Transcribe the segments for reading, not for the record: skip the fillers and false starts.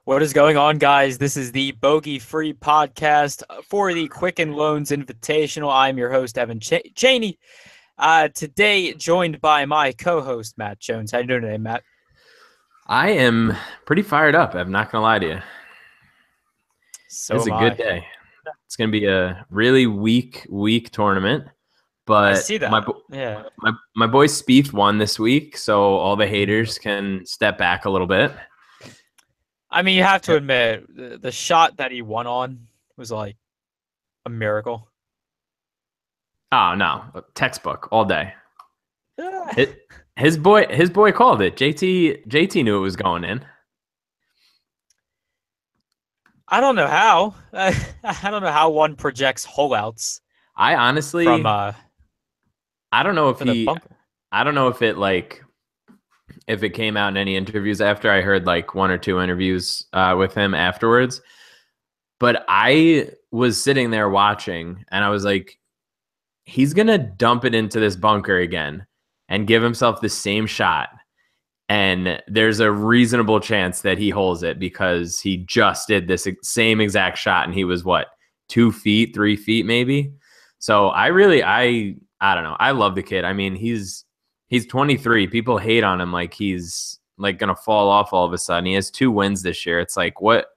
What is going on, guys? This is the Bogey Free Podcast for the Quicken Loans Invitational. I'm your host, Evan Cheney. Today, joined by my co-host, Matt Jones. How you doing today, Matt? I am pretty fired up. I'm not going to lie to you. So It's a am good I. day. It's going to be a really weak tournament. I But see that. Yeah. my boy Spieth won this week, so all the haters can step back a little bit. I mean, you have to admit, the shot that he won on was like a miracle. Oh, no. Textbook all day. Yeah. His boy called it. JT knew it was going in. I don't know how. I don't know how one projects holeouts I honestly from I don't know if the bunker. I don't know if it came out in any interviews after. I heard like one or two interviews with him afterwards. But I was sitting there watching and I was like, he's going to dump it into this bunker again and give himself the same shot. And there's a reasonable chance that he holds it because he just did this same exact shot and he was what, 2 feet, 3 feet maybe. So I don't know. I love the kid. I mean, he's 23. People hate on him like he's like going to fall off all of a sudden. He has 2 wins this year. It's like, what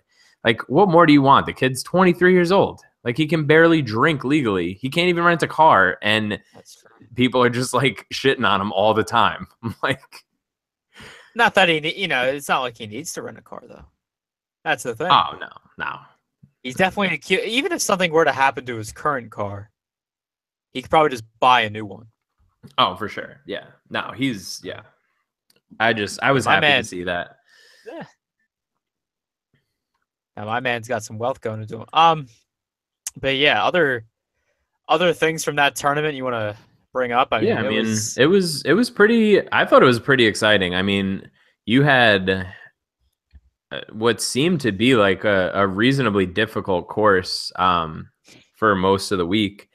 more do you want? The kid's 23 years old. Like, he can barely drink legally. He can't even rent a car. And people are just like shitting on him all the time. I'm like, not that it's not like he needs to rent a car though. That's the thing. oh no. He's definitely even if something were to happen to his current car, he could probably just buy a new one. Oh, for sure. Yeah. No, yeah. I was happy to see that. Yeah. Now my man's got some wealth going into him. But yeah, other things from that tournament you want to bring up? I mean, it was pretty. I thought it was pretty exciting. I mean, you had what seemed to be like a reasonably difficult course for most of the week.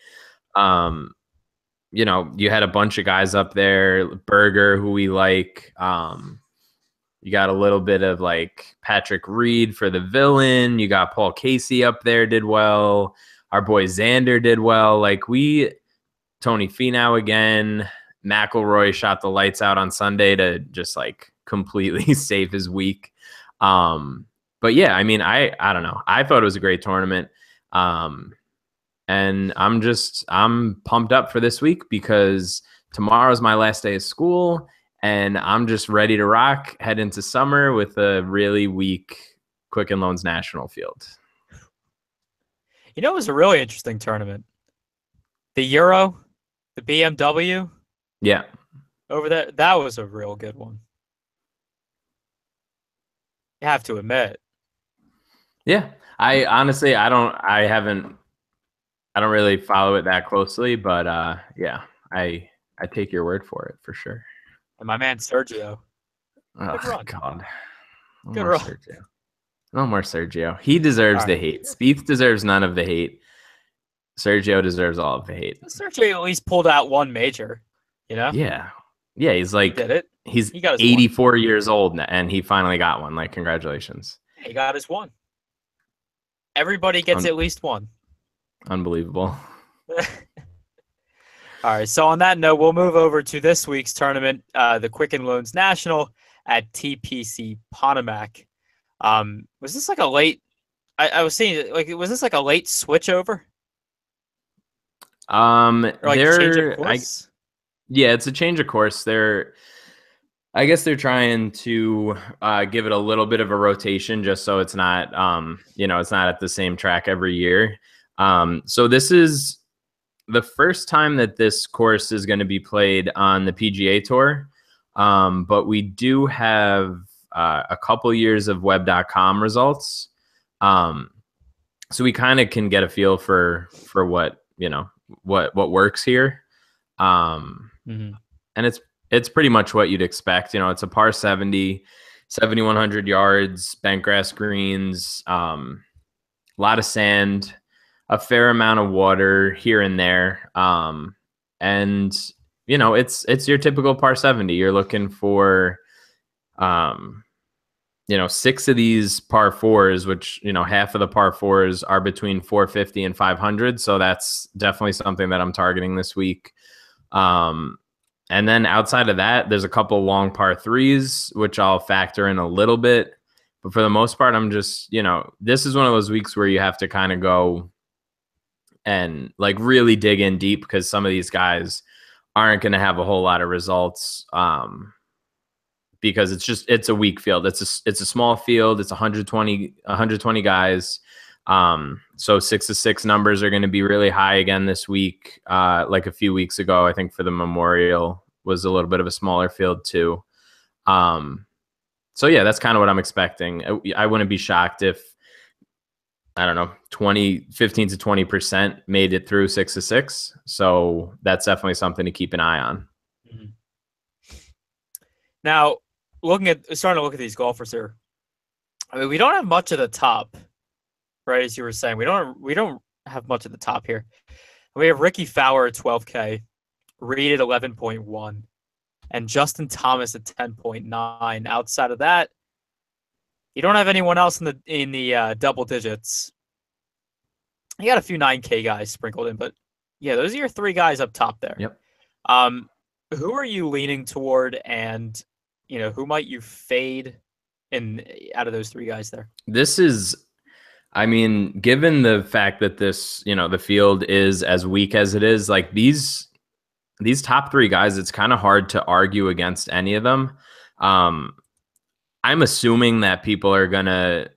You had a bunch of guys up there, Berger, who we like. You got a little bit of like Patrick Reed for the villain. You got Paul Casey up there, did well. Our boy Xander did well. Tony Finau again. McIlroy shot the lights out on Sunday to just like completely save his week. But yeah, I mean, I don't know. I thought it was a great tournament. And I'm pumped up for this week because tomorrow's my last day of school and I'm just ready to rock, head into summer with a really weak Quicken Loans National field. It was a really interesting tournament. The Euro, the BMW. Yeah. Over there, that was a real good one. You have to admit. Yeah. I don't really follow it that closely, but yeah, I take your word for it for sure. And my man Sergio. Oh God. Good run. Sergio. No more Sergio. He deserves the hate. Spieth deserves none of the hate. Sergio deserves all of the hate. Sergio at least pulled out one major, Yeah. Yeah, he's like, he did it. He's 84 years old and he finally got one. Like, congratulations. He got his one. Everybody gets at least one. Unbelievable. All right, so on that note, we'll move over to this week's tournament, the Quicken Loans National at TPC Potomac. Was this like a late? I was saying, like, was this like a late switch over? Change of course? Yeah, it's a change of course. I guess they're trying to give it a little bit of a rotation just so it's not, it's not at the same track every year. So this is the first time that this course is going to be played on the PGA Tour. But we do have a couple years of web.com results. So we kind of can get a feel for what, what works here. And it's pretty much what you'd expect. It's a par 70, 7,100 yards, bentgrass greens, a lot of sand, a fair amount of water here and there. And it's your typical par 70. You're looking for 6 of these par fours, which, half of the par fours are between 450 and 500. So that's definitely something that I'm targeting this week. And then outside of that, there's a couple long par threes, which I'll factor in a little bit. But for the most part, I'm just, this is one of those weeks where you have to kind of go and like really dig in deep, because some of these guys aren't going to have a whole lot of results. Because it's a weak field. It's a small field. It's 120 guys. So 6 to 6 numbers are going to be really high again this week. Like a few weeks ago, I think for the Memorial was a little bit of a smaller field too. So yeah, that's kind of what I'm expecting. I wouldn't be shocked if, I don't know, 15 to 20% made it through 6 to 6. So that's definitely something to keep an eye on. Mm-hmm. Now, starting to look at these golfers here. I mean, we don't have much at the top, right? As you were saying, we don't have much at the top here. We have Ricky Fowler at 12K, Reed at 11.1, and Justin Thomas at 10.9. Outside of that, you don't have anyone else in the double digits. You got a few 9K guys sprinkled in, but yeah, those are your 3 guys up top there. Yep. Who are you leaning toward, and who might you fade out of those 3 guys there? This is, I mean, given the fact that this, the field is as weak as it is, like these top 3 guys, it's kind of hard to argue against any of them. I'm assuming that people are getting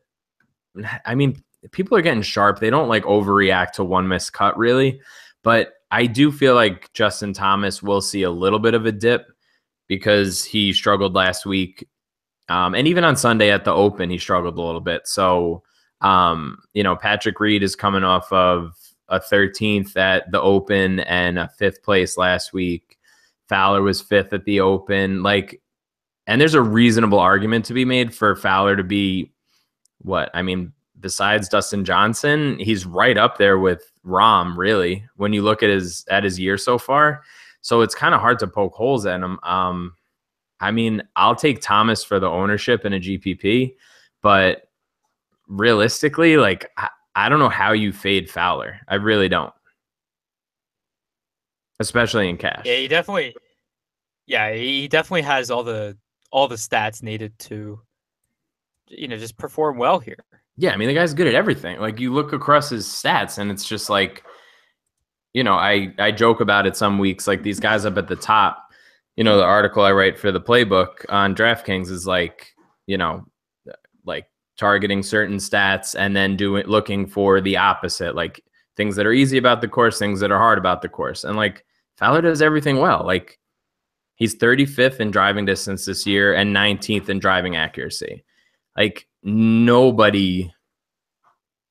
sharp. They don't like overreact to one missed cut really, but I do feel like Justin Thomas will see a little bit of a dip because he struggled last week. And even on Sunday at the Open, he struggled a little bit. So, Patrick Reed is coming off of a 13th at the Open and a 5th place last week. Fowler was 5th at the Open. And there's a reasonable argument to be made for Fowler to be besides Dustin Johnson, he's right up there with Rahm, really, when you look at his year so far. So it's kind of hard to poke holes at him. I'll take Thomas for the ownership in a GPP, but realistically, I don't know how you fade Fowler. I really don't, especially in cash. Yeah, he definitely has all the stats needed to, just perform well here. Yeah, the guy's good at everything. Like, you look across his stats, and it's just like, I joke about it some weeks. Like, these guys up at the top, the article I write for the playbook on DraftKings is like targeting certain stats and then looking for the opposite, like things that are easy about the course, things that are hard about the course. And like Fowler does everything well. Like, he's 35th in driving distance this year and 19th in driving accuracy. Like, nobody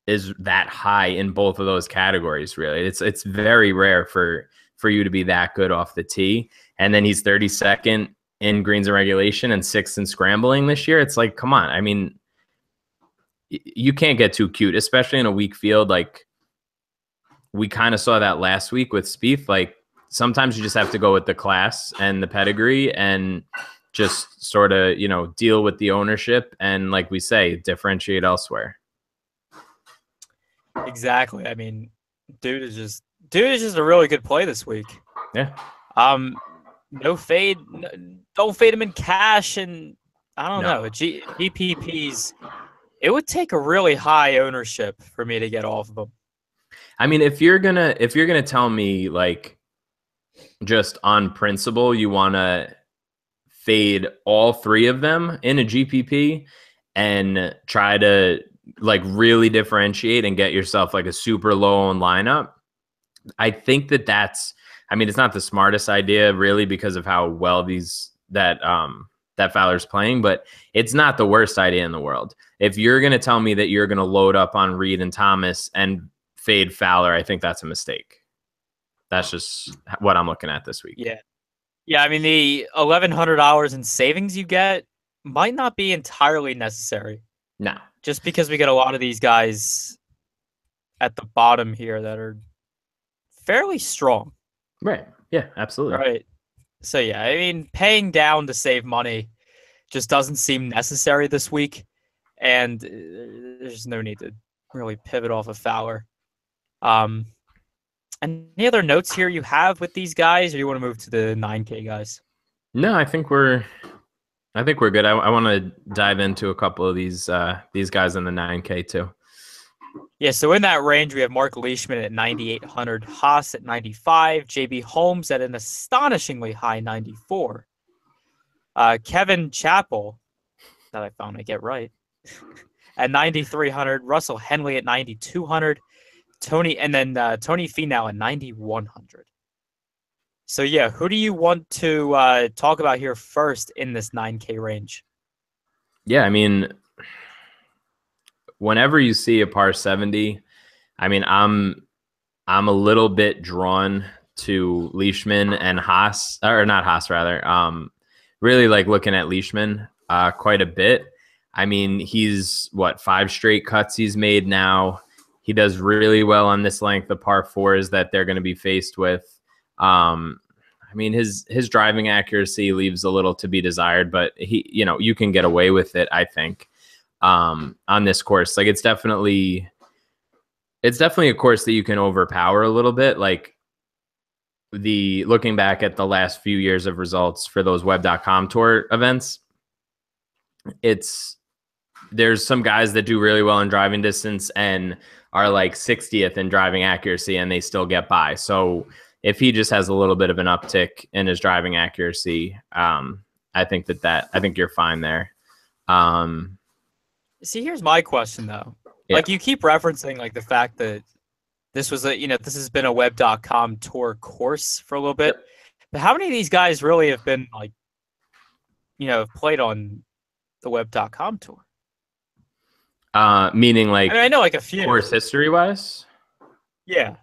is that high in both of those categories, really. It's very rare for you to be that good off the tee. And then he's 32nd in greens and regulation and 6th in scrambling this year. It's like, come on. You can't get too cute, especially in a weak field. Like, we kind of saw that last week with Spieth. Like, sometimes you just have to go with the class and the pedigree and just sort of, deal with the ownership and, like we say, differentiate elsewhere. Exactly. Dude is just a really good play this week. Yeah. No fade. Don't fade him in cash, and I don't know. GPPs. It would take a really high ownership for me to get off of them. If you're gonna tell me, like, just on principle, you want to fade all 3 of them in a GPP and try to like really differentiate and get yourself like a super low owned lineup, I think that's, it's not the smartest idea really because of how well that Fowler's playing, but it's not the worst idea in the world. If you're going to tell me that you're going to load up on Reed and Thomas and fade Fowler, I think that's a mistake. That's just what I'm looking at this week. Yeah. Yeah, the $1,100 in savings you get might not be entirely necessary. No. Just because we get a lot of these guys at the bottom here that are fairly strong. Right. Yeah, absolutely. Right. So, yeah, paying down to save money just doesn't seem necessary this week. and there's no need to really pivot off of Fowler. Any other notes here you have with these guys, or you want to move to the 9K guys? No, I think we're good. I want to dive into a couple of these guys in the 9K too. Yeah, so in that range, we have Mark Leishman at 9,800, Haas at 95, JB Holmes at an astonishingly high 94. Kevin Chappell, that I found I get right, at 9,300, Russell Henley at 9,200, Tony Finau at 9,100. So yeah, who do you want to talk about here first in this 9K range? Yeah, I mean, whenever you see a par 70, I mean, I'm a little bit drawn to Leishman and Haas, or not Haas rather. Really like looking at Leishman quite a bit. I mean, he's 5 straight cuts he's made now. He does really well on this length of par 4s that they're going to be faced with. I mean, his driving accuracy leaves a little to be desired, but you can get away with it, I think, on this course. Like it's definitely a course that you can overpower a little bit. Like looking back at the last few years of results for those web.com tour events, there's some guys that do really well in driving distance and are like 60th in driving accuracy and they still get by. So if he just has a little bit of an uptick in his driving accuracy, I think you're fine there. See, here's my question though. Yeah. Like you keep referencing like the fact that this was this has been a web.com tour course for a little bit. But how many of these guys really have been like, played on the web.com tour? Meaning like, I know like a few course history wise. Yeah.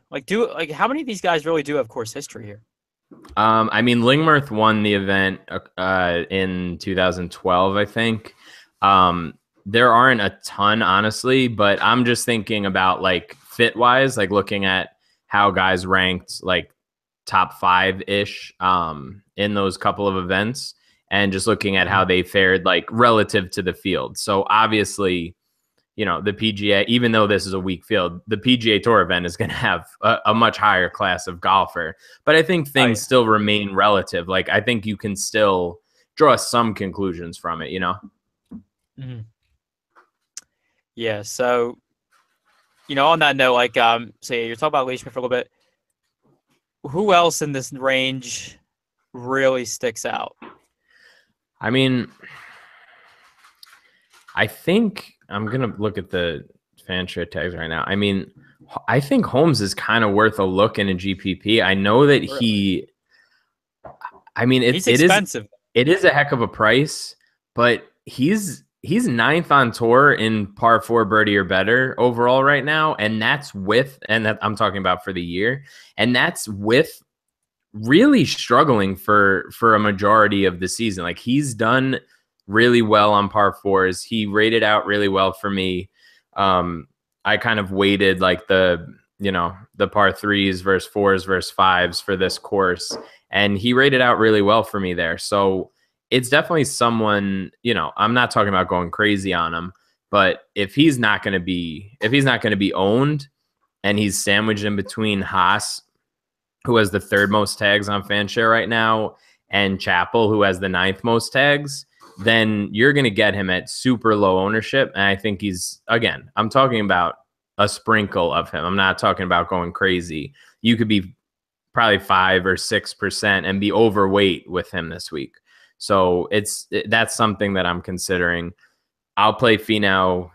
How many of these guys really do have course history here? I mean, Lingmerth won the event in 2012, I think. There aren't a ton, honestly, but I'm just thinking about like fit wise, like looking at how guys ranked like top 5-ish in those couple of events and just looking at how they fared like relative to the field. So obviously, the PGA, even though this is a weak field, the PGA Tour event is going to have a much higher class of golfer. But I think things still remain relative. Like I think you can still draw some conclusions from it, Mm-hmm. Yeah. So, on that note, like, so you're talking about Leishman for a little bit. Who else in this range really sticks out? I mean, I think I'm going to look at the Fanshare tags right now. I mean, I think Holmes is kind of worth a look in a GPP. I know that he's expensive. It is a heck of a price, but he's 9th on tour in par 4 birdie or better overall right now. And that's I'm talking about for the year. And that's with really struggling for a majority of the season. Like he's done really well on par 4s. He rated out really well for me. I kind of weighted like the par 3s versus 4s versus 5s for this course. And he rated out really well for me there. So it's definitely someone, I'm not talking about going crazy on him, but if he's not going to be owned and he's sandwiched in between Haas, who has the 3rd most tags on Fanshare right now, and Chappell, who has the 9th most tags, then you're going to get him at super low ownership. And I think I'm talking about a sprinkle of him. I'm not talking about going crazy. You could be probably 5 or 6% and be overweight with him this week. So that's something that I'm considering. I'll play Finau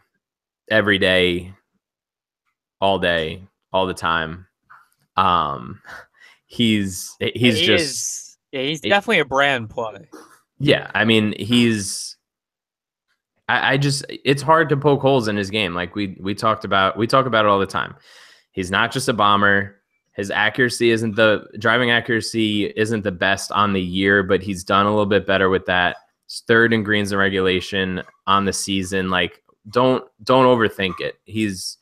every day, all day, all the time. He's definitely a brand play. Yeah, I mean, it's hard to poke holes in his game. Like we talk about it all the time. He's not just a bomber. His driving accuracy isn't the best on the year, but he's done a little bit better with that. He's 3rd in greens and regulation on the season. Like don't overthink it. He's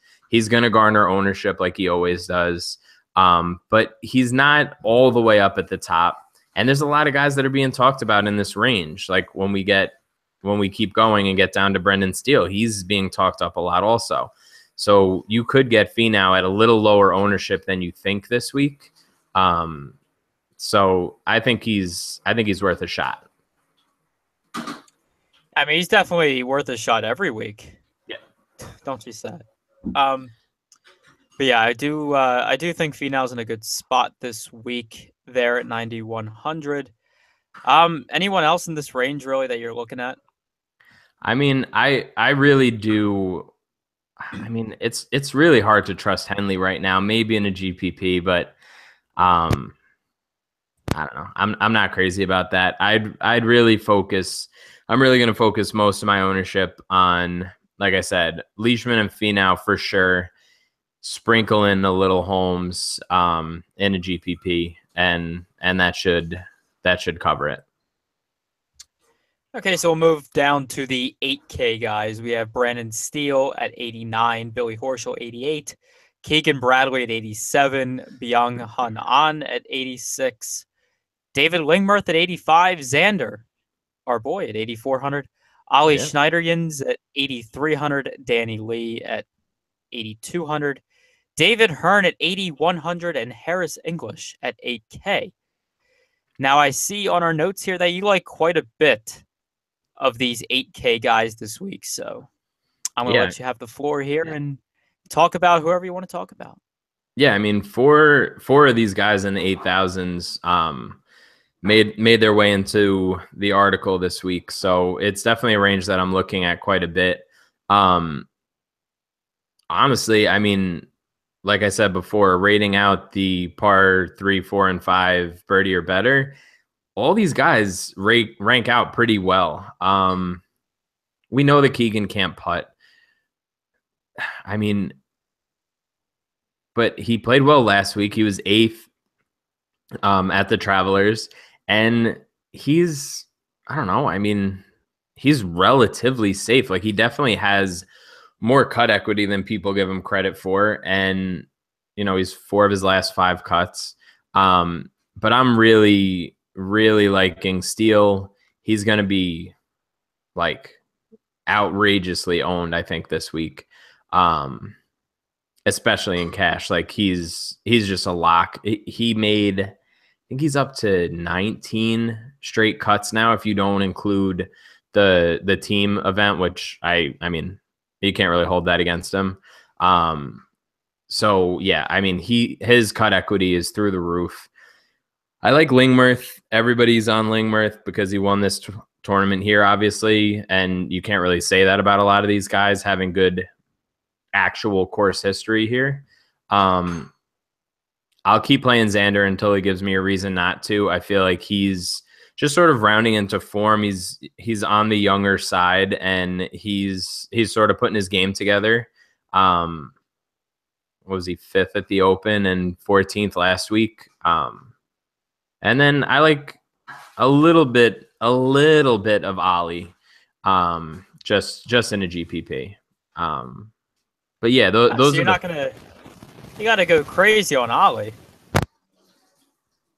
going to garner ownership like he always does. But he's not all the way up at the top. And there's a lot of guys that are being talked about in this range. Like when we get when we keep going and get down to Brendan Steele, he's being talked up a lot also. So you could get Finau at a little lower ownership than you think this week. So I think he's worth a shot. I mean, he's definitely worth a shot every week. Yeah. Don't you say? But yeah, I do think Finau's in a good spot this week there at 9,100. Anyone else in this range really that you're looking at? I mean, I really do. I mean, it's really hard to trust Henley right now. Maybe in a GPP, but I don't know. I'm not crazy about that. I'd really focus. I'm really going to focus most of my ownership on, like I said, Leishman and Finau for sure. Sprinkle in a little Holmes in a GPP, and that should cover it. Okay, so we'll move down to the 8K guys. We have Brandon Steele at 89, Billy Horschel 88, Keegan Bradley at 87, Byung-Hun An at 86, David Lingmerth at 85, Xander, our boy, at 8,400, Ali Schneiderjans at 8,300, Danny Lee at 8,200, David Hearn at 8,100, and Harris English at 8K. Now, I see on our notes here that you like quite a bit of these 8K guys this week. So I'm going to let you have the floor here and talk about whoever you want to talk about. Yeah, I mean, four of these guys in the 8,000s made their way into the article this week. So it's definitely a range that I'm looking at quite a bit. Honestly, I mean, like I said before, rating out the par 3, 4, and 5 birdie or better, all these guys rank out pretty well. We know that Keegan can't putt. I mean, but he played well last week. He was 8th at the Travelers, and I don't know. I mean, he's relatively safe. Like, he definitely has more cut equity than people give him credit for. And, you know, he's 4 of his last 5 cuts. But I'm really liking Steele. He's going to be like outrageously owned, I think, this week. Especially in cash. Like, he's just a lock. He made, I think he's up to 19 straight cuts now, if you don't include the team event, which I mean, you can't really hold that against him. So yeah, I mean, his cut equity is through the roof. I like Lingmerth. Everybody's on Lingmerth because he won this tournament here, obviously, and you can't really say that about a lot of these guys having good actual course history here. I'll keep playing Xander until he gives me a reason not to. I feel like he's just sort of rounding into form. He's on the younger side, and he's sort of putting his game together. What was he, 5th at the Open and 14th last week? And then I like a little bit of Ollie, just in a GPP. But yeah, those so are you got to go crazy on Ollie.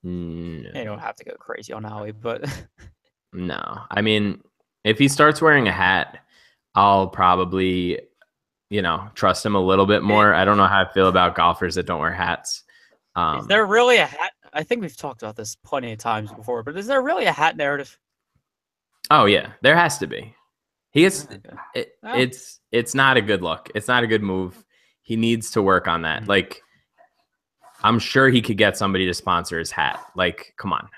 No. You don't have to go crazy on Ollie, but no. I mean, if he starts wearing a hat, I'll probably, trust him a little bit more. I don't know how I feel about golfers that don't wear hats. Is there really a hat? I think we've talked about this plenty of times before, but is there really a hat narrative? Oh yeah, there has to be. It's not a good look. It's not a good move. He needs to work on that. Like, I'm sure he could get somebody to sponsor his hat. Like, come on.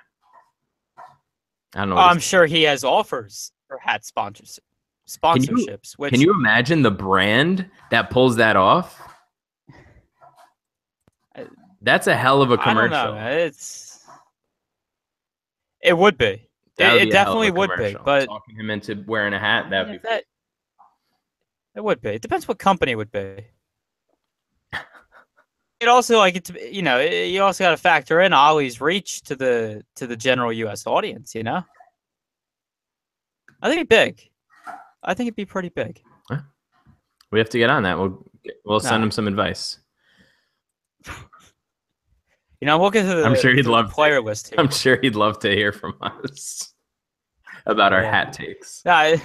I don't know. I'm sure he has offers for hat sponsorships. Can you imagine the brand that pulls that off? That's a hell of a commercial. I don't know. It would be. It definitely would be. But talking him into wearing a hat, it would be. It depends what company it would be. It also you also got to factor in Ollie's reach to the general U.S. audience. I think it'd be big. I think it'd be pretty big. We have to get on that. We'll send him some advice. We'll get to the I'm sure he'd love player list here. I'm sure he'd love to hear from us. about our hat takes. Yeah,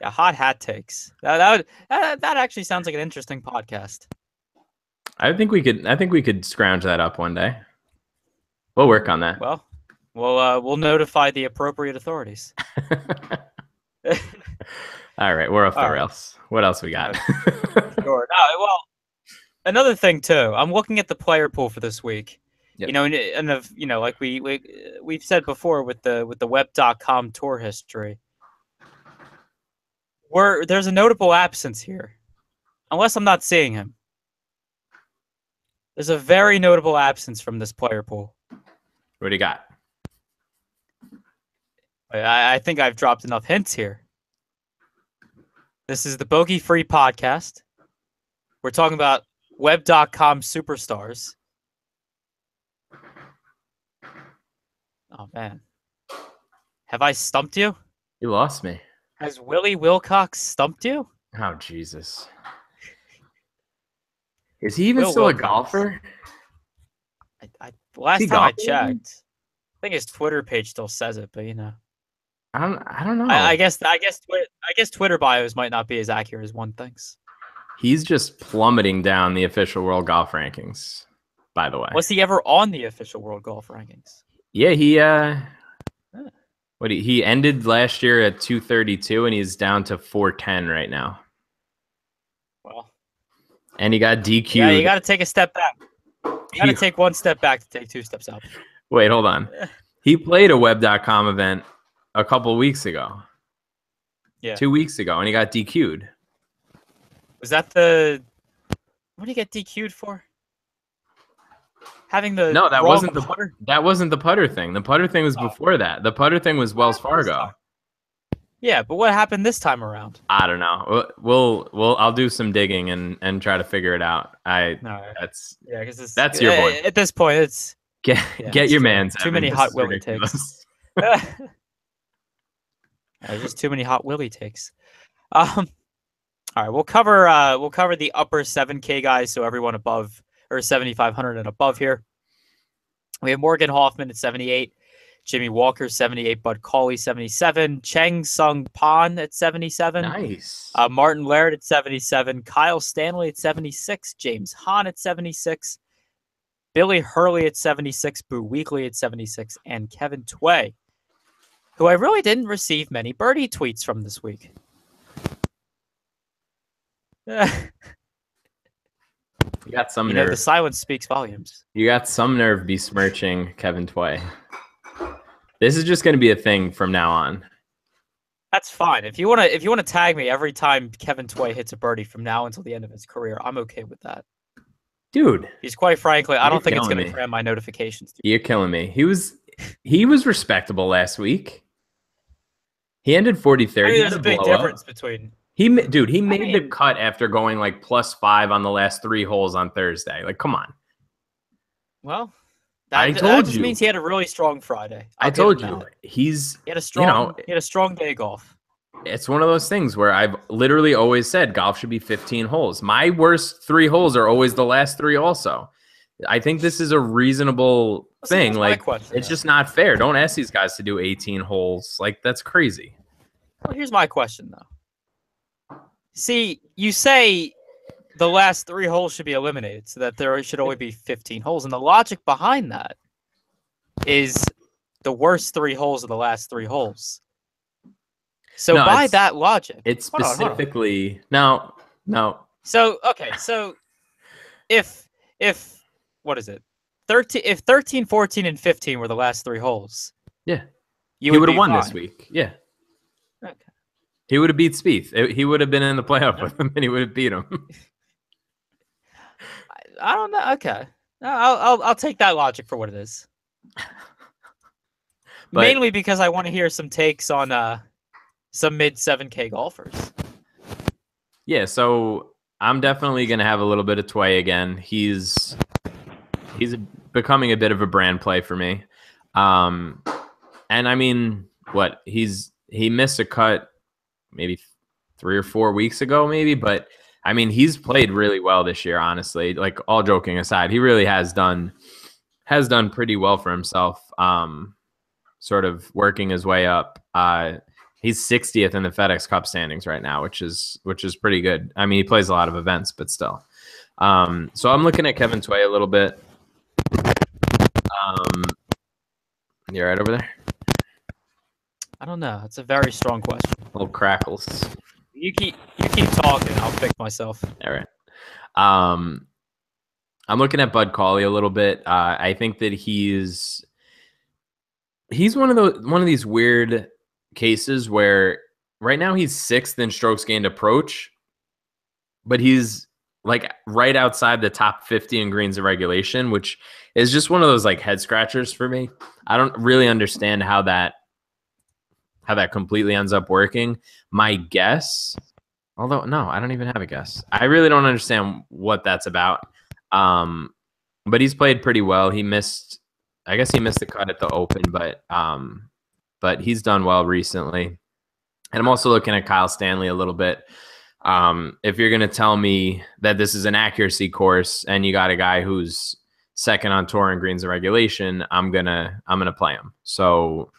hot hat takes. That actually sounds like an interesting podcast. I think we could scrounge that up one day. We'll work on that. Well, we'll notify the appropriate authorities. All right, we're off the rails. What else we got? Sure. Well, another thing too. I'm looking at the player pool for this week. Yep. Like we've said before with the web.com tour history, there's a notable absence here, unless I'm not seeing him. There's a very notable absence from this player pool. What do you got? I think I've dropped enough hints here. This is the Bogey Free Podcast. We're talking about web.com superstars. Oh, man. Have I stumped you? You lost me. Has Willie Wilcox stumped you? Oh, Jesus. Is he even still a golfer? Last time I checked, I think his Twitter page still says it, but I don't know. I guess Twitter bios might not be as accurate as one thinks. He's just plummeting down the official world golf rankings, by the way. Was he ever on the official world golf rankings? Yeah, he ended last year at 232 and he's down to 410 right now. Well, and he got DQ'd. Yeah, you got to take a step back. You got to take one step back to take two steps out. Wait, hold on. He played a web.com event a couple of weeks ago. Yeah. 2 weeks ago, and he got DQ'd. Was that the... What did he get DQ'd for? Having the No, that wasn't putter? That wasn't the putter thing. The putter thing was before that. The putter thing was Wells Fargo. Yeah, but what happened this time around? I don't know. I'll do some digging and try to figure it out. That's your boy. At this point, it's get your man's. Too many Hot Willie takes. There's just too many Hot Willie takes. All right, we'll cover the upper 7K guys, so everyone above or 7,500 and above here. We have Morgan Hoffman at 78. Jimmy Walker, 78. Bud Cauley, 77. Cheng Sung Pan at 77. Nice. Martin Laird at 77. Kyle Stanley at 76. James Hahn at 76. Billy Hurley at 76. Boo Weekley at 76. And Kevin Tway, who I really didn't receive many birdie tweets from this week. You got some nerve. The silence speaks volumes. You got some nerve besmirching Kevin Tway. This is just going to be a thing from now on. That's fine. If you want to tag me every time Kevin Tway hits a birdie from now until the end of his career, I'm okay with that. Dude, he's quite frankly, I don't think it's going to cram my notifications. You're killing me. He was respectable last week. He ended 43rd. There's a big difference between. He made the cut after going like +5 on the last 3 holes on Thursday. Like, come on. Well, I told that you. Means he had a really strong Friday. I told you. He had a strong day of golf. It's one of those things where I've literally always said golf should be 15 holes. My worst 3 holes are always the last 3 also. I think this is a reasonable thing. Like, it's just not fair. Don't ask these guys to do 18 holes. Like, that's crazy. Well, here's my question, though. See, you say the last 3 holes should be eliminated so that there should only be 15 holes. And the logic behind that is the worst 3 holes of the last 3 holes. So by that logic, it's specifically no. So okay, so if what is it? 13, 14, and 15 were the last 3 holes. Yeah, he would have won this week. Yeah. Okay. He would have beat Spieth. He would have been in the playoff with him, and he would have beat him. I don't know. Okay, I'll take that logic for what it is. Mainly because I want to hear some takes on some mid 7K golfers. Yeah, so I'm definitely gonna have a little bit of Tway again. He's becoming a bit of a brand play for me. And I mean, he missed a cut maybe 3 or 4 weeks ago, maybe, but I mean, he's played really well this year, honestly. Like, all joking aside, he really has done pretty well for himself. sort of working his way up. He's 60th in the FedEx Cup standings right now, which is pretty good. I mean, he plays a lot of events, but still. So I'm looking at Kevin Tway a little bit. You right over there? I don't know. It's a very strong question. Little crackles. You keep talking. I'll pick myself. All right. I'm looking at Bud Cauley a little bit. I think that he's one of these weird cases where right now he's 6th in strokes gained approach, but he's like right outside the top 50 in greens and regulation, which is just one of those like head scratchers for me. I don't really understand how that completely ends up working. My guess, although no, I don't even have a guess. I really don't understand what that's about. But he's played pretty well. I guess he missed the cut at the Open, but he's done well recently. And I'm also looking at Kyle Stanley a little bit. If you're going to tell me that this is an accuracy course and you got a guy who's second on tour in greens and regulation, I'm gonna play him. So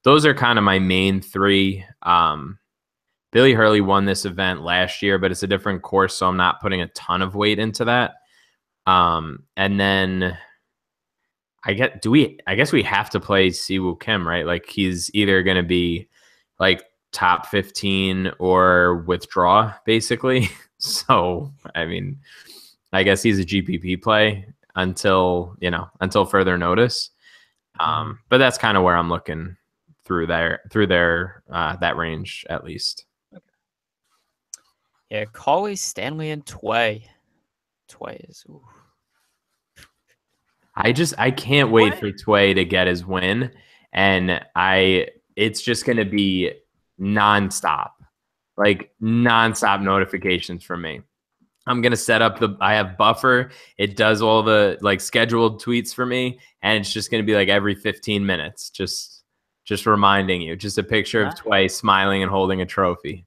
those are kind of my main 3. Billy Hurley won this event last year, but it's a different course, so I'm not putting a ton of weight into that. And then I guess we have to play Siwoo Kim, right? Like he's either going to be like top 15 or withdraw, basically. So, I mean, I guess he's a GPP play until further notice. But that's kind of where I'm looking through their that range at least. Okay. Yeah, Cauley, Stanley, and Tway. Tway is. Ooh. I can't wait for Tway to get his win, and it's just going to be nonstop notifications from me. I'm going to set up I have Buffer. It does all the like scheduled tweets for me, and it's just going to be like every 15 minutes, just reminding you, just a picture of Tway smiling and holding a trophy.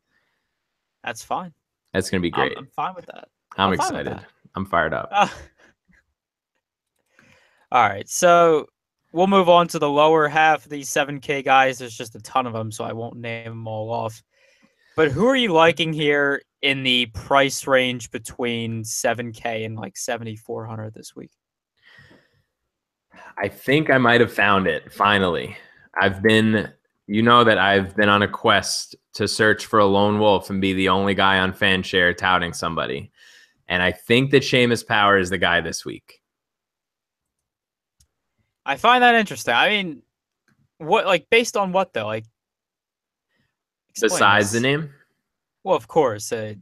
That's fine. That's going to be great. I'm fine with that. I'm excited. I'm fired up. All right, so we'll move on to the lower half of these 7K guys. There's just a ton of them, so I won't name them all off. But who are you liking here in the price range between 7K and like 7,400 this week? I think I might have found it, finally. I've been on a quest to search for a lone wolf and be the only guy on FanShare touting somebody. And I think that Seamus Power is the guy this week. I find that interesting. I mean, based on what though? Like, besides the name? Well, of course. A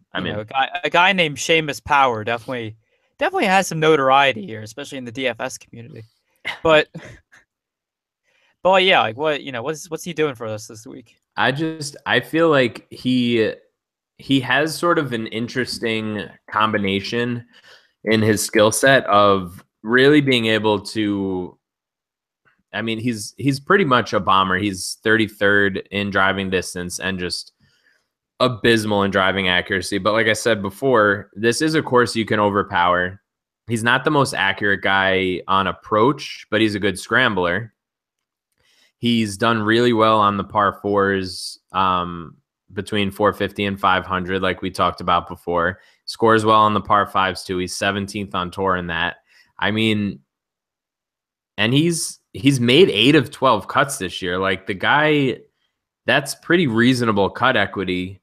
guy named Seamus Power definitely has some notoriety here, especially in the DFS community. But yeah, like what's he doing for us this week? I feel like he has sort of an interesting combination in his skill set of really being able to. I mean, he's pretty much a bomber. He's 33rd in driving distance and just abysmal in driving accuracy. But like I said before, this is a course you can overpower. He's not the most accurate guy on approach, but he's a good scrambler. He's done really well on the par 4s between 450 and 500, like we talked about before. Scores well on the par 5s too. He's 17th on tour in that. I mean, and he's made 8 of 12 cuts this year. Like the guy, that's pretty reasonable cut equity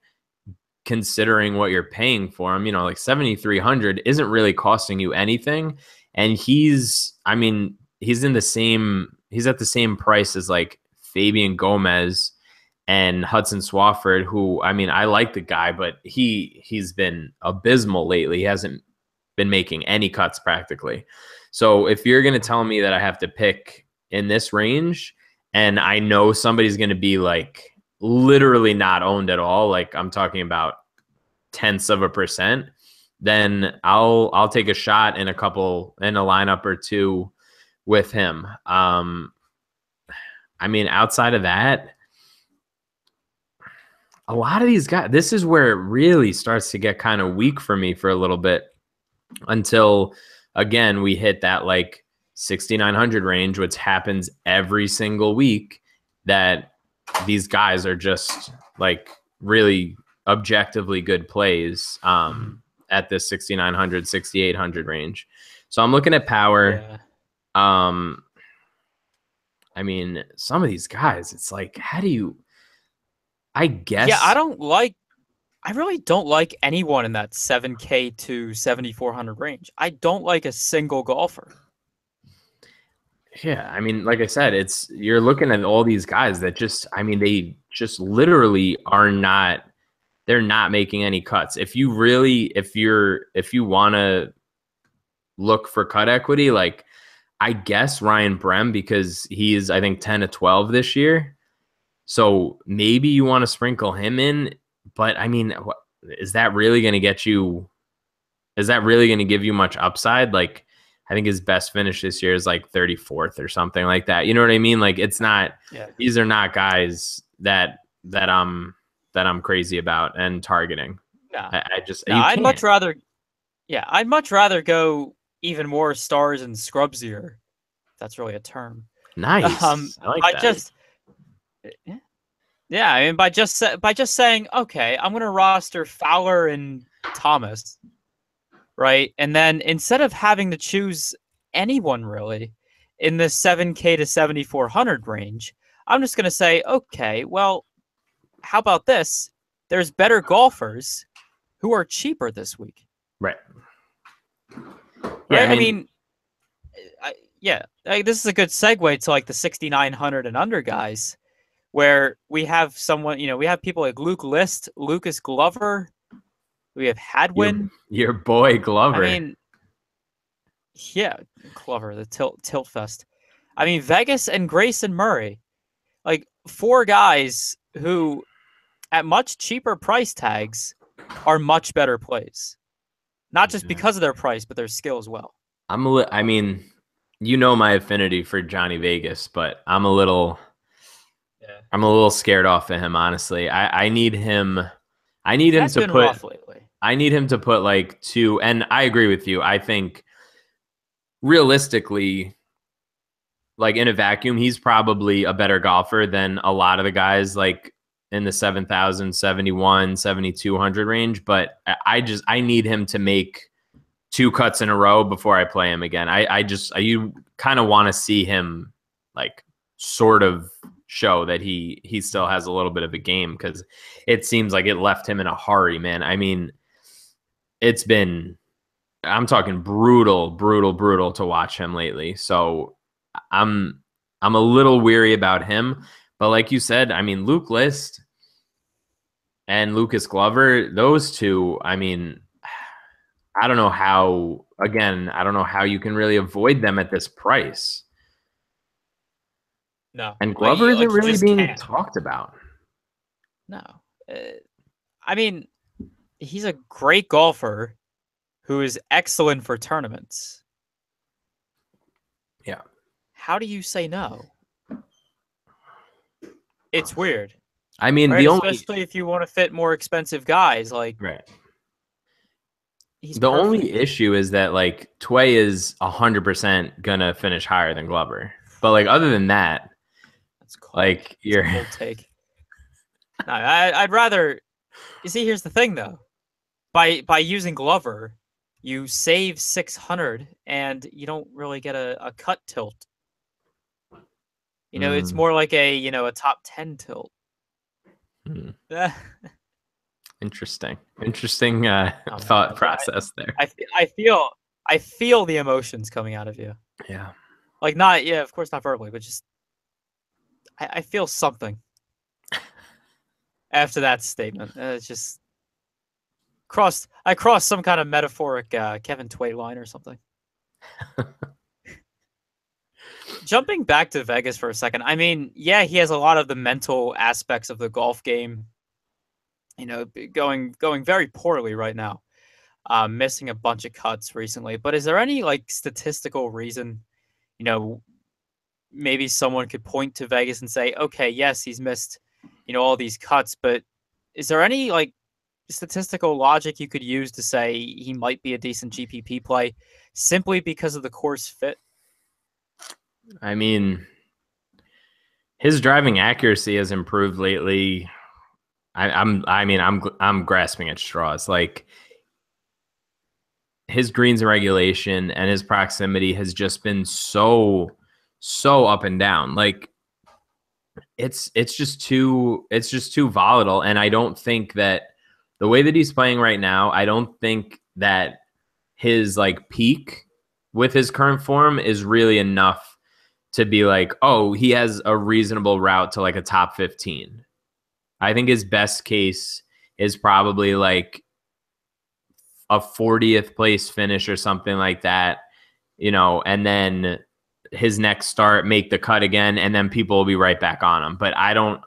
considering what you're paying for him. Like 7,300 isn't really costing you anything. And he's at the same price as like Fabian Gomez and Hudson Swafford, who, I like the guy, but he's been abysmal lately. He hasn't been making any cuts practically. So if you're going to tell me that I have to pick in this range, and I know somebody's going to be like literally not owned at all, like I'm talking about 0.1%, then I'll take a shot in a lineup or two with him. Outside of that, a lot of these guys, this is where it really starts to get kind of weak for me for a little bit until, again, we hit that like 6,900 range, which happens every single week. that these guys are just like really objectively good plays at this 6,900, 6,800 range. So I'm looking at power. Yeah. I mean, some of these guys, it's like, how do you, I guess. Yeah, I really don't like anyone in that 7K to 7,400 range. I don't like a single golfer. Yeah, I mean, like I said, you're looking at all these guys that just, I mean, they just literally are not, they're not making any cuts. If you want to look for cut equity, like I guess Ryan Brem, because he is, I think, 10 to 12 this year. So maybe you want to sprinkle him in, but I mean, is that really going to get you? Is that really going to give you much upside? Like, I think his best finish this year is like 34th or something like that. You know what I mean? Like, it's not. Yeah. These are not guys that I'm crazy about and targeting. No, I'd much rather. Yeah, I'd much rather go even more stars and scrubsier. That's really a term. Nice. I like that. Yeah, I mean, by just saying, okay, I'm gonna roster Fowler and Thomas, right? And then instead of having to choose anyone really in the 7K to 7,400 range, I'm just gonna say, okay, well, how about this? There's better golfers who are cheaper this week. Right. Yeah, right? I mean, this is a good segue to like the 6,900 and under guys, where we have someone, we have people like Luke List, Lucas Glover, we have Hadwin. Your boy Glover. I mean, yeah, Glover, the tilt fest. I mean, Vegas and Grayson Murray, like 4 guys who, at much cheaper price tags, are much better plays. Not just because of their price, but their skill as well. I mean, my affinity for Johnny Vegas, but I'm a little scared off of him, honestly. I need him. I need him to put. Rough lately. I need him to put like 2. And I agree with you. I think realistically, like in a vacuum, he's probably a better golfer than a lot of the guys like in the 7,000, 71, 7,200 range. But I need him to make 2 cuts in a row before I play him again. You kind of want to see him like sort of show that he still has a little bit of a game, because it seems like it left him in a hurry, man. I mean, I'm talking brutal to watch him lately. So I'm a little weary about him. But like you said, I mean, Luke List and Lucas Glover, those 2, I mean, I don't know how you can really avoid them at this price. No. And Glover isn't really being talked about. No. I mean, he's a great golfer who is excellent for tournaments. Yeah. How do you say no? It's weird. I mean, right? Especially if you want to fit more expensive guys, like right. He's the perfect. Only issue is that like Tway is 100% gonna finish higher than Glover, but like other than that, that's cold. Like you're a cold take. No, I'd rather. You see, here's the thing though. By using Glover, you save 600 and you don't really get a cut tilt. It's more like a top 10 tilt. Interesting thought process there. I feel the emotions coming out of you. Yeah. Like of course not verbally, but just I feel something after that statement. It's just I crossed some kind of metaphoric Kevin Tway line or something. Jumping back to Vegas for a second, I mean, yeah, he has a lot of the mental aspects of the golf game, going very poorly right now, missing a bunch of cuts recently. But is there any like statistical reason, maybe someone could point to Vegas and say, okay, yes, he's missed, all these cuts, but is there any like statistical logic you could use to say he might be a decent GPP play simply because of the course fit? I mean, His driving accuracy has improved lately. I'm grasping at straws. Like his greens and regulation and his proximity has just been so up and down. Like it's just too volatile. And I don't think that the way that he's playing right now, I don't think that his like peak with his current form is really enough to be like, oh, he has a reasonable route to like a top 15. I think his best case is probably like a 40th place finish or something like that, and then his next start make the cut again, and then people will be right back on him. But I don't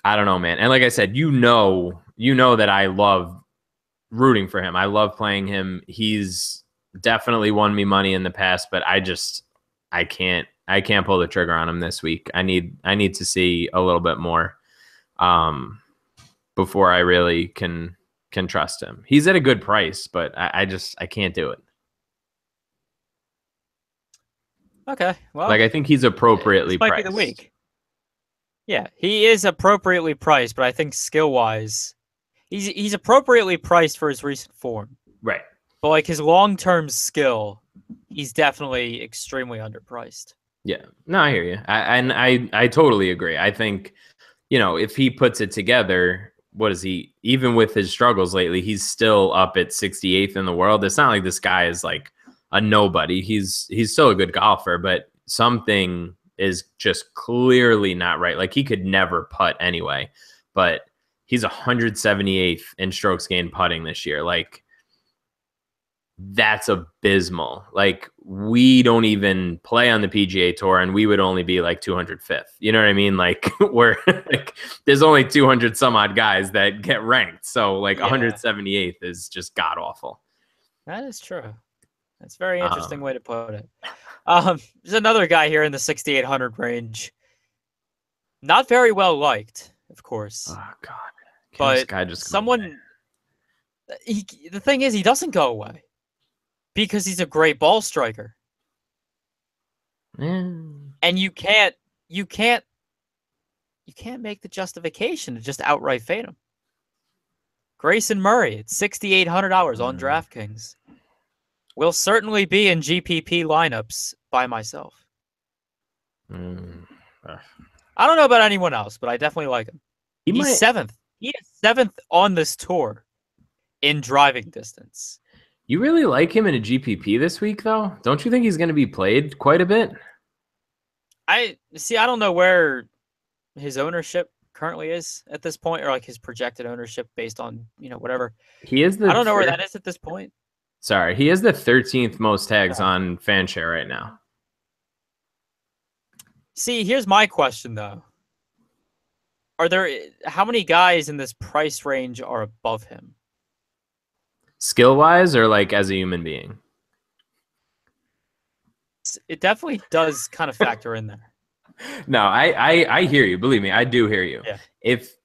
know, man. And like I said, that I love rooting for him. I love playing him. He's definitely won me money in the past, but I can't pull the trigger on him this week. I need to see a little bit more before I really can trust him. He's at a good price, but I can't do it. Okay, well, like I think he's appropriately this might priced. be the week. Yeah, he is appropriately priced, but I think skill-wise, he's appropriately priced for his recent form. Right. But like his long-term skill, he's definitely extremely underpriced. Yeah. No, I hear you. I totally agree. I think, if he puts it together, what is he? Even with his struggles lately, he's still up at 68th in the world. It's not like this guy is like a nobody. He's still a good golfer, but something is just clearly not right. Like he could never putt anyway, but he's 178th in strokes gained putting this year. Like that's abysmal. Like we don't even play on the PGA Tour and we would only be like 205th. You know what I mean? Like we're like there's only 200 some odd guys that get ranked. So like 178th is just god awful. That is true. That's a very interesting way to put it. There's another guy here in the 6,800 range. Not very well liked, of course. Oh God! But this guy just the thing is, he doesn't go away because he's a great ball striker. And you can't make the justification to just outright fade him. Grayson Murray at $6,800 on DraftKings. Will certainly be in GPP lineups by myself. I don't know about anyone else, but I definitely like him. He's seventh. He is seventh on this tour in driving distance. You really like him in a GPP this week, though? Don't you think he's going to be played quite a bit? I don't know where his ownership currently is at this point, or like his projected ownership based on, whatever. He is I don't know where that is at this point. Sorry, he has the 13th most tags on Fanshare right now. See, here's my question, though. How many guys in this price range are above him? Skill-wise or like as a human being? It definitely does kind of factor in there. No, I hear you. Believe me, I do hear you. Yeah.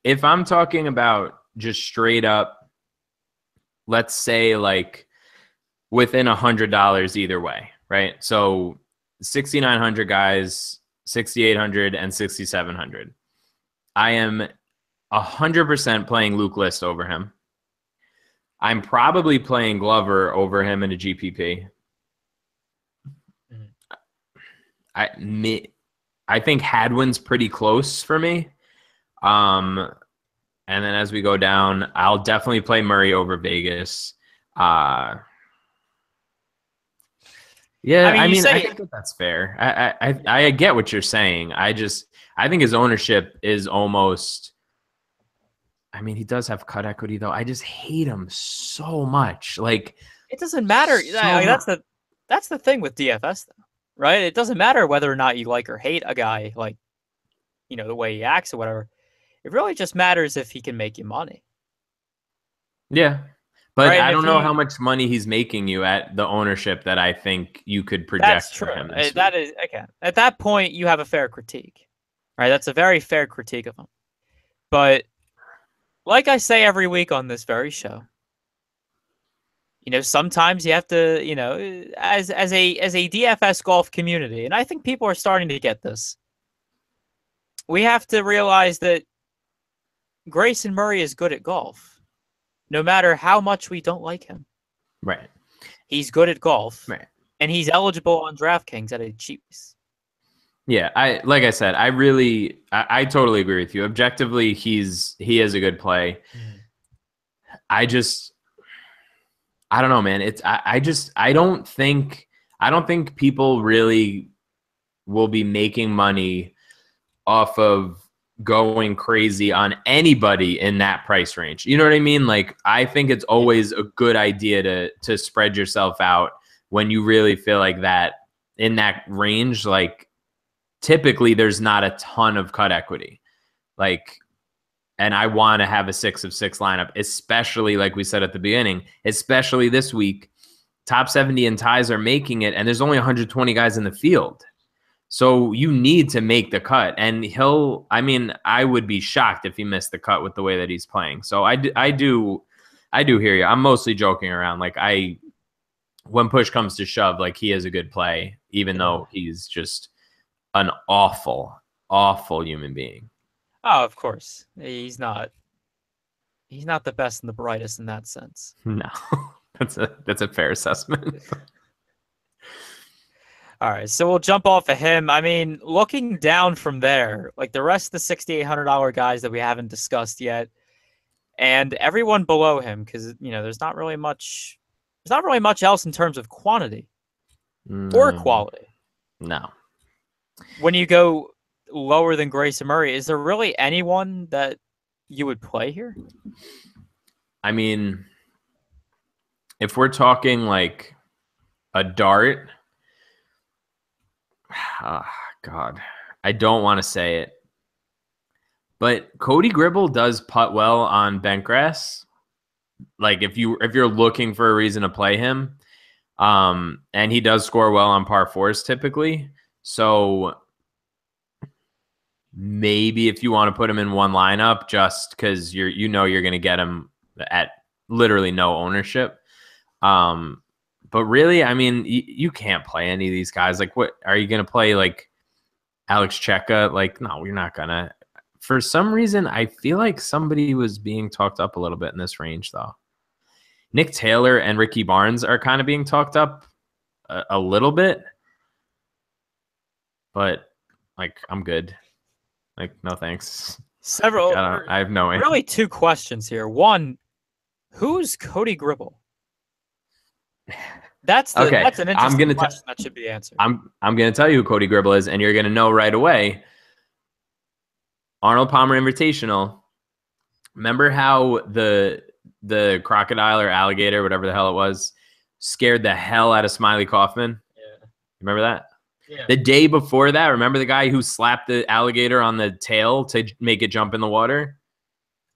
If I'm talking about just straight up, let's say like within $100 either way, right? So 6,900 guys, 6,800 and 6,700. I am 100% playing Luke List over him. I'm probably playing Glover over him in a GPP. I think Hadwin's pretty close for me. And then as we go down, I'll definitely play Murray over Vegas. Yeah, I think that's fair. I get what you're saying. I think his ownership is almost. I mean, he does have cut equity though. I just hate him so much. Like it doesn't matter. That's the thing with DFS though, right? It doesn't matter whether or not you like or hate a guy, like the way he acts or whatever. It really just matters if he can make you money. Yeah. But right? I don't know how much money he's making you at the ownership that I think you could project. That's true. For him that is okay. At that point, you have a fair critique, right? That's a very fair critique of him. But like I say every week on this very show, sometimes you have to, as a DFS golf community, and I think people are starting to get this. We have to realize that Grayson Murray is good at golf, no matter how much we don't like him. Right. He's good at golf, right, and he's eligible on DraftKings at a cheap. Yeah, like I said, I totally agree with you. Objectively, he is a good play. I don't know, man. I don't think people really will be making money off of going crazy on anybody in that price range. You know what I mean? Like, I think it's always a good idea to spread yourself out when you really feel like that in that range. Like, typically there's not a ton of cut equity. Like, and I want to have a 6 of 6 lineup, especially like we said at the beginning, especially this week. Top 70 and ties are making it, and there's only 120 guys in the field. So you need to make the cut. And I would be shocked if he missed the cut with the way that he's playing. So I do hear you. I'm mostly joking around. Like, when push comes to shove, like, he is a good play, even though he's just an awful, awful human being. Oh, of course. He's not the best and the brightest in that sense. No. That's a fair assessment. All right, so we'll jump off of him. I mean, looking down from there, like the rest of the $6,800 guys that we haven't discussed yet, and everyone below him, because there's not really much else in terms of quantity or quality. No. When you go lower than Grayson Murray, is there really anyone that you would play here? I mean, if we're talking like a dart, God, I don't want to say it, but Cody Gribble does putt well on bent grass. Like, if you're looking for a reason to play him, and he does score well on par fours typically. So maybe if you want to put him in one lineup, just because you're going to get him at literally no ownership. But really, I mean, you can't play any of these guys. Like, what are you going to play? Like Alex Cheka? Like, no, you're not gonna. For some reason, I feel like somebody was being talked up a little bit in this range, though. Nick Taylor and Ricky Barnes are kind of being talked up a little bit, but like, I'm good. Like, no thanks. I have no idea. Really, two questions here. One, who's Cody Gribble? That's an interesting question that should be answered. I'm going to tell you who Cody Gribble is, and you're going to know right away. Arnold Palmer Invitational. Remember how the crocodile or alligator, whatever the hell it was, scared the hell out of Smiley Kaufman? Yeah. Remember that? Yeah. The day before that, remember the guy who slapped the alligator on the tail to make it jump in the water?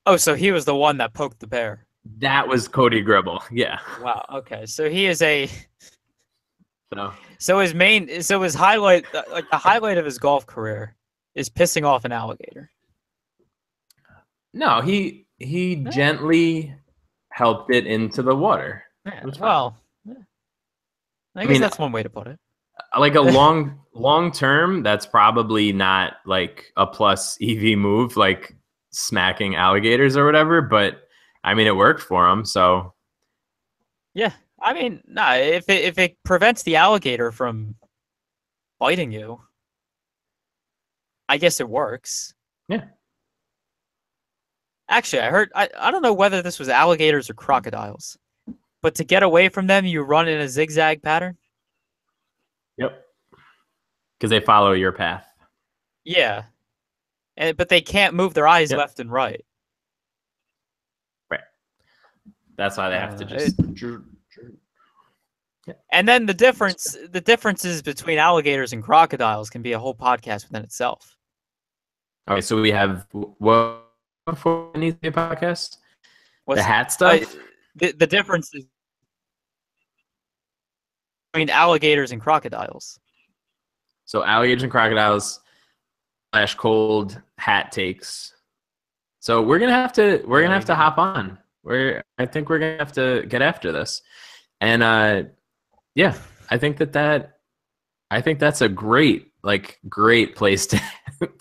Oh, so he was the one that poked the bear. That was Cody Gribble. Yeah. Wow. Okay. So he is a. So his highlight, like the highlight of his golf career, is pissing off an alligator. No, he gently helped it into the water. Yeah, well, I guess that's one way to put it. Like a long term, that's probably not like a plus EV move, like smacking alligators or whatever. But I mean, it worked for him. So yeah, I mean, if it prevents the alligator from biting you, I guess it works. Yeah. Actually, I don't know whether this was alligators or crocodiles, but to get away from them, you run in a zigzag pattern. Yep. Because they follow your path. Yeah. But they can't move their eyes left and right. Right. That's why they have to just... And then the differences between alligators and crocodiles can be a whole podcast within itself. Okay, so we have what for any podcast? The hat stuff? The difference is between alligators and crocodiles. So alligators and crocodiles / cold hat takes. So we're gonna have to hop on. I think we're gonna have to get after this. And yeah, I think that I think that's a great place to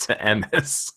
to end this.